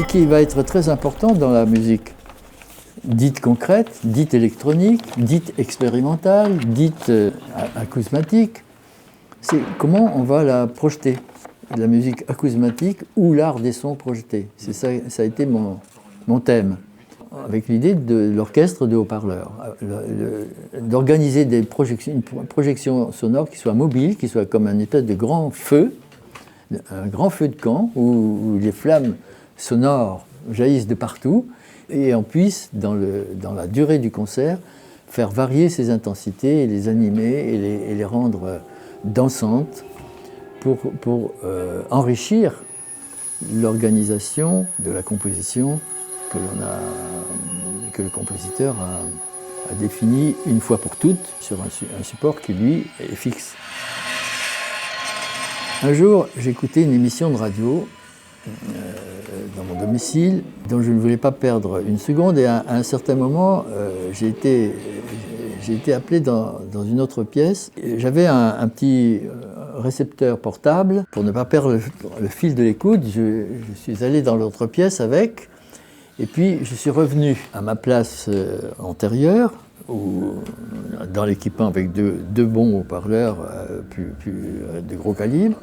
ce qui va être très important dans la musique dite concrète, dite électronique, dite expérimentale, dite acousmatique, c'est comment on va la projeter. La musique acousmatique ou l'art des sons projetés. C'est ça, ça a été mon thème, avec l'idée de l'orchestre de haut-parleurs, d'organiser une projection sonore qui soit mobile, qui soit comme un espèce de grand feu, un grand feu de camp où les flammes sonores jaillissent de partout et on puisse, dans la durée du concert, faire varier ces intensités et les animer et les rendre dansantes pour enrichir l'organisation de la composition que le compositeur a définie une fois pour toutes sur un support qui, lui, est fixe. Un jour, j'écoutais une émission de radio dans mon domicile, dont je ne voulais pas perdre une seconde, et à un certain moment, j'ai été appelé dans une autre pièce. J'avais un petit récepteur portable. Pour ne pas perdre le fil de l'écoute, je suis allé dans l'autre pièce avec, et puis je suis revenu à ma place antérieure, dans l'équipement avec deux bons haut-parleurs de gros calibre,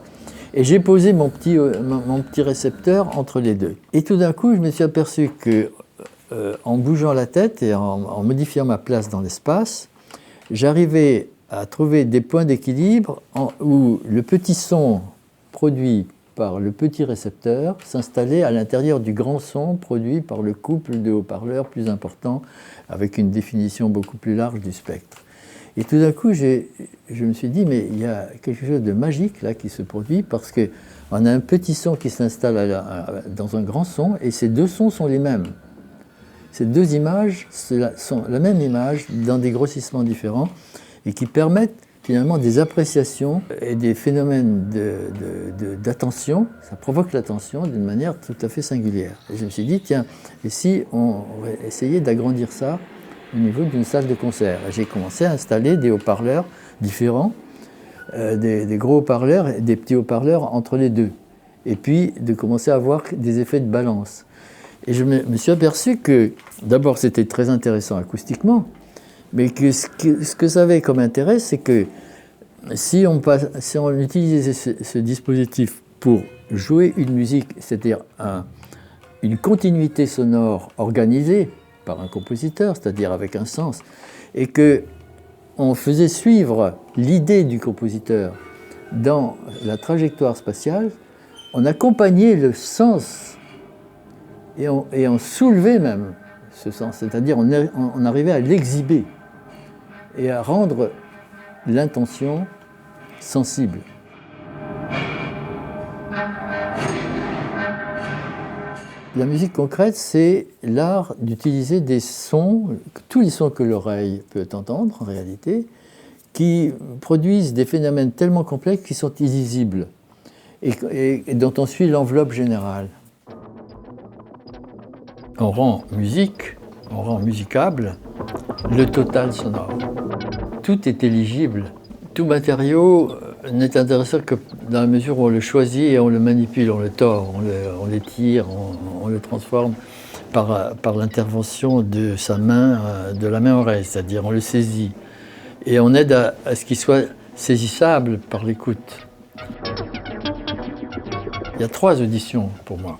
et j'ai posé mon petit récepteur entre les deux. Et tout d'un coup, je me suis aperçu que, en bougeant la tête et en modifiant ma place dans l'espace, j'arrivais à trouver des points d'équilibre où le petit son produit par le petit récepteur s'installait à l'intérieur du grand son produit par le couple de haut-parleurs plus important, avec une définition beaucoup plus large du spectre. Et tout d'un coup, je me suis dit, mais il y a quelque chose de magique là qui se produit, parce qu'on a un petit son qui s'installe dans un grand son, et ces deux sons sont les mêmes. Ces deux images sont la même image dans des grossissements différents, et qui permettent finalement des appréciations et des phénomènes d'attention. Ça provoque l'attention d'une manière tout à fait singulière. Et je me suis dit, tiens, et si on essayait d'agrandir ça au niveau d'une salle de concert? J'ai commencé à installer des haut-parleurs différents, des gros haut-parleurs et des petits haut-parleurs entre les deux. Et puis de commencer à avoir des effets de balance. Et je me suis aperçu que, d'abord, c'était très intéressant acoustiquement, mais que ce que ça avait comme intérêt, c'est que si on utilisait ce dispositif pour jouer une musique, c'est-à-dire une continuité sonore organisée par un compositeur, c'est-à-dire avec un sens, et qu'on faisait suivre l'idée du compositeur dans la trajectoire spatiale, on accompagnait le sens et on soulevait même ce sens, c'est-à-dire on arrivait à l'exhiber et à rendre l'intention sensible. La musique concrète, c'est l'art d'utiliser des sons, tous les sons que l'oreille peut entendre en réalité, qui produisent des phénomènes tellement complexes qu'ils sont illisibles et dont on suit l'enveloppe générale. On rend musicable le total sonore. Tout est éligible. Tout matériau n'est intéressant que dans la mesure où on le choisit et on le manipule, on le tord, on l'étire, on le transforme par l'intervention de sa main, de la main-oreille, c'est-à-dire on le saisit. Et on aide à ce qu'il soit saisissable par l'écoute. Il y a trois auditions pour moi.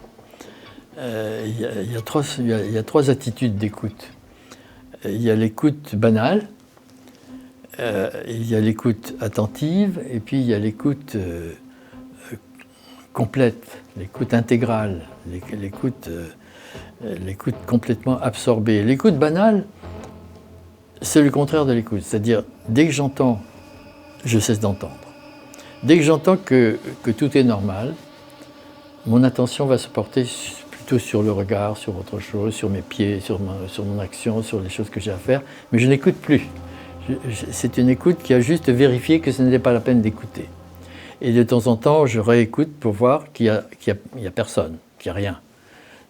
Il y a trois attitudes d'écoute. Il y a l'écoute banale, il y a l'écoute attentive, et puis il y a l'écoute complète, l'écoute intégrale, l'écoute complètement absorbée. L'écoute banale, c'est le contraire de l'écoute, c'est-à-dire dès que j'entends, je cesse d'entendre. Dès que j'entends que tout est normal, mon attention va se porter plutôt sur le regard, sur autre chose, sur mes pieds, sur mon action, sur les choses que j'ai à faire, mais je n'écoute plus. C'est une écoute qui a juste vérifié que ce n'était pas la peine d'écouter. Et de temps en temps, je réécoute pour voir qu'il n'y a personne, qu'il n'y a rien.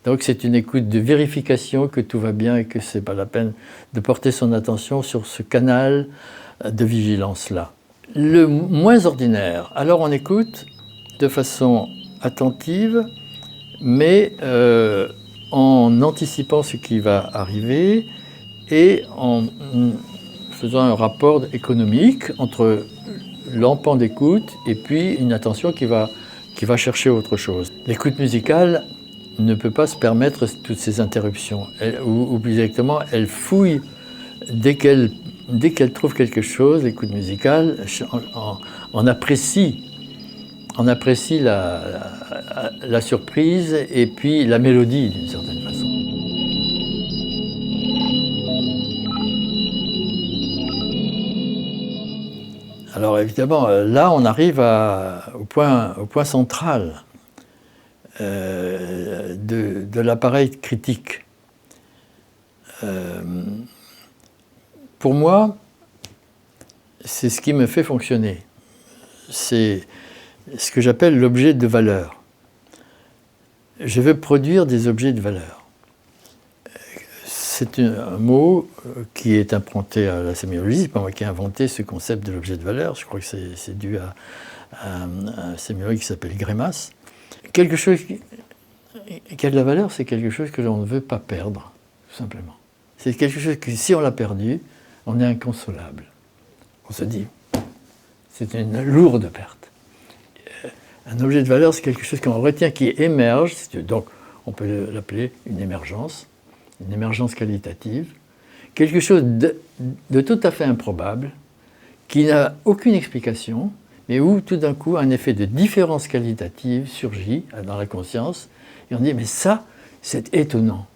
Donc c'est une écoute de vérification que tout va bien et que ce n'est pas la peine de porter son attention sur ce canal de vigilance-là. Le moins ordinaire, alors on écoute de façon attentive, mais en anticipant ce qui va arriver et en faisant un rapport économique entre l'empan d'écoute et puis une attention qui va chercher autre chose. L'écoute musicale ne peut pas se permettre toutes ces interruptions, ou plus exactement, elle fouille dès qu'elle trouve quelque chose, l'écoute musicale, on apprécie la surprise et puis la mélodie d'une certaine façon. Alors évidemment, là on arrive au point central de l'appareil critique. Pour moi, c'est ce qui me fait fonctionner. C'est ce que j'appelle l'objet de valeur. Je veux produire des objets de valeur. C'est un mot qui est emprunté à la sémiologie, c'est pas moi qui ai inventé ce concept de l'objet de valeur, je crois que c'est dû à un sémiologue qui s'appelle Greimas. Quelque chose qui a de la valeur, c'est quelque chose que l'on ne veut pas perdre, tout simplement. C'est quelque chose que si on l'a perdu, on est inconsolable. On se dit, c'est une lourde perte. Un objet de valeur, c'est quelque chose qu'on retient, qui émerge, donc on peut l'appeler une émergence qualitative, quelque chose de tout à fait improbable, qui n'a aucune explication, mais où tout d'un coup un effet de différence qualitative surgit dans la conscience, et on dit mais ça, c'est étonnant.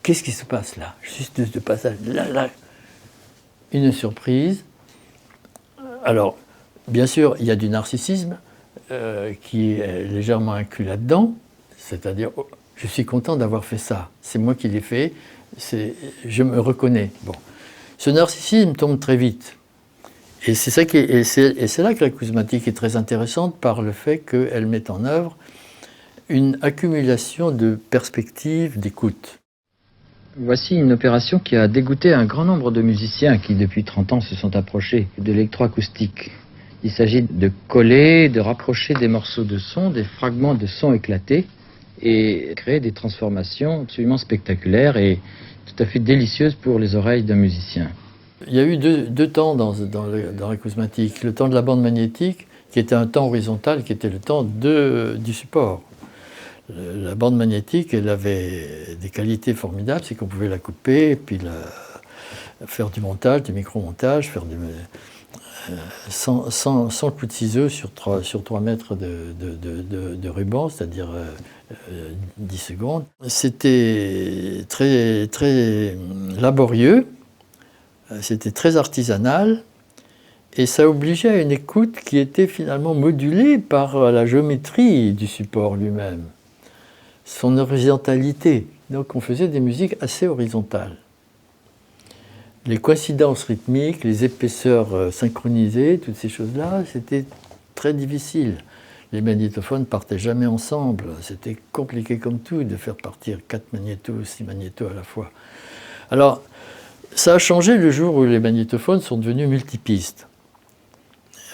Qu'est-ce qui se passe là? Juste de passage, là, une surprise. Alors, bien sûr, il y a du narcissisme qui est légèrement inclus là-dedans, c'est-à-dire je suis content d'avoir fait ça, c'est moi qui l'ai fait, je me reconnais. Bon. Ce narcissisme tombe très vite. Et c'est là que l'acousmatique est très intéressante par le fait qu'elle met en œuvre une accumulation de perspectives d'écoute. Voici une opération qui a dégoûté un grand nombre de musiciens qui depuis 30 ans se sont approchés de l'électroacoustique. Il s'agit de coller, de rapprocher des morceaux de son, des fragments de son éclatés, et créer des transformations absolument spectaculaires et tout à fait délicieuses pour les oreilles d'un musicien. Il y a eu deux temps dans l'acousmatique. Le temps de la bande magnétique, qui était un temps horizontal, qui était le temps du support. La bande magnétique, elle avait des qualités formidables, c'est qu'on pouvait la couper, et puis faire du montage, du micro-montage, faire sans coup de ciseaux sur 3 mètres de ruban, c'est-à-dire 10 secondes. C'était très, très laborieux, c'était très artisanal, et ça obligeait à une écoute qui était finalement modulée par la géométrie du support lui-même, son horizontalité. Donc on faisait des musiques assez horizontales. Les coïncidences rythmiques, les épaisseurs synchronisées, toutes ces choses-là, c'était très difficile. Les magnétophones ne partaient jamais ensemble. C'était compliqué comme tout de faire partir 4 magnétos, 6 magnétos à la fois. Alors, ça a changé le jour où les magnétophones sont devenus multipistes.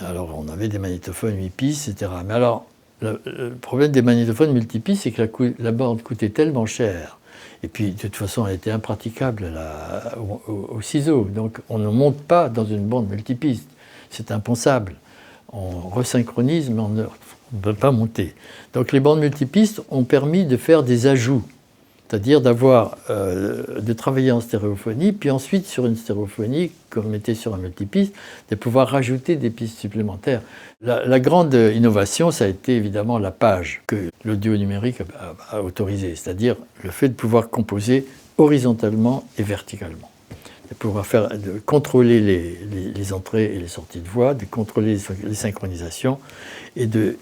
Alors, on avait des magnétophones 8 pistes, etc. Mais alors, le problème des magnétophones multipistes, c'est que la bande coûtait tellement cher. Et puis, de toute façon, elle était impraticable au ciseau. Donc, on ne monte pas dans une bande multipiste. C'est impensable. On resynchronise, mais on ne peut pas monter. Donc, les bandes multipistes ont permis de faire des ajouts. C'est-à-dire de travailler en stéréophonie, puis ensuite, sur une stéréophonie, comme était sur un multipiste, de pouvoir rajouter des pistes supplémentaires. La grande innovation, ça a été évidemment la page que l'audio numérique a autorisé, c'est-à-dire le fait de pouvoir composer horizontalement et verticalement. De pouvoir contrôler les entrées et les sorties de voix, de contrôler les synchronisations et de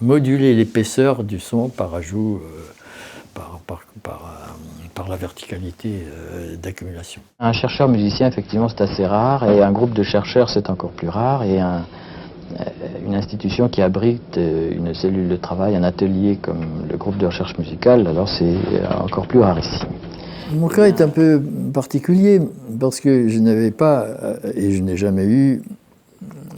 moduler l'épaisseur du son par ajout par la verticalité d'accumulation. Un chercheur musicien, effectivement, c'est assez rare, et un groupe de chercheurs, c'est encore plus rare, et une institution qui abrite une cellule de travail, un atelier comme le groupe de recherche musicale, alors c'est encore plus rarissime. Mon cas est un peu particulier parce que je n'avais pas, et je n'ai jamais eu,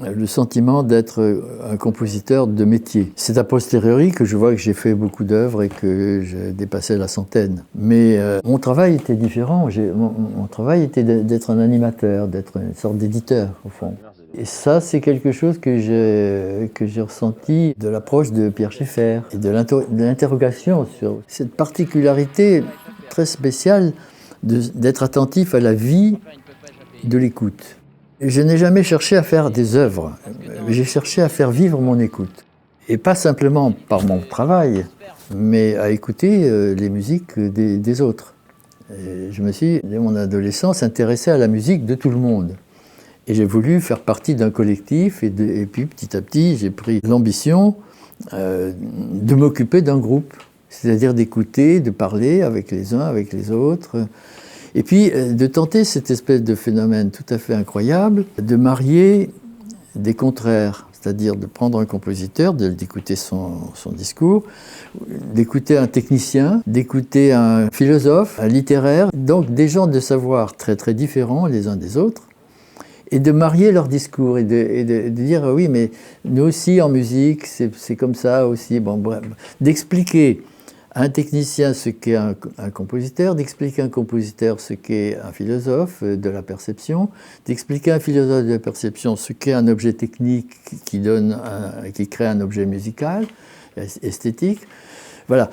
le sentiment d'être un compositeur de métier. C'est a posteriori que je vois que j'ai fait beaucoup d'œuvres et que j'ai dépassé la centaine. Mais mon travail était différent. Mon travail était d'être un animateur, d'être une sorte d'éditeur, au fond. Et ça, c'est quelque chose que j'ai ressenti de l'approche de Pierre Schaeffer et de l'interrogation sur cette particularité très spéciale d'être attentif à la vie de l'écoute. Je n'ai jamais cherché à faire des œuvres, j'ai cherché à faire vivre mon écoute. Et pas simplement par mon travail, mais à écouter les musiques des autres. Et je me suis, dès mon adolescence, intéressé à la musique de tout le monde. Et j'ai voulu faire partie d'un collectif, et puis petit à petit, j'ai pris l'ambition de m'occuper d'un groupe, c'est-à-dire d'écouter, de parler avec les uns, avec les autres, et puis de tenter cette espèce de phénomène tout à fait incroyable, de marier des contraires, c'est-à-dire de prendre un compositeur, d'écouter son discours, d'écouter un technicien, d'écouter un philosophe, un littéraire, donc des gens de savoir très très différents les uns des autres, et de marier leur discours et de dire oui, mais nous aussi en musique, c'est comme ça aussi. Bon, bref, d'expliquer à un technicien ce qu'est un compositeur, d'expliquer à un compositeur ce qu'est un philosophe de la perception, d'expliquer à un philosophe de la perception ce qu'est un objet technique qui crée un objet musical, esthétique. Voilà.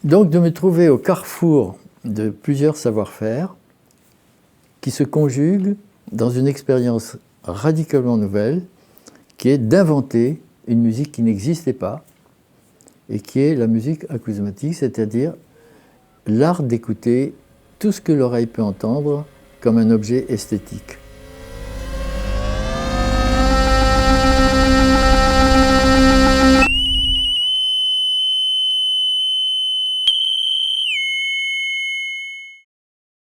Donc de me trouver au carrefour de plusieurs savoir-faire qui se conjuguent dans une expérience radicalement nouvelle, qui est d'inventer une musique qui n'existait pas, et qui est la musique acousmatique, c'est-à-dire l'art d'écouter tout ce que l'oreille peut entendre comme un objet esthétique.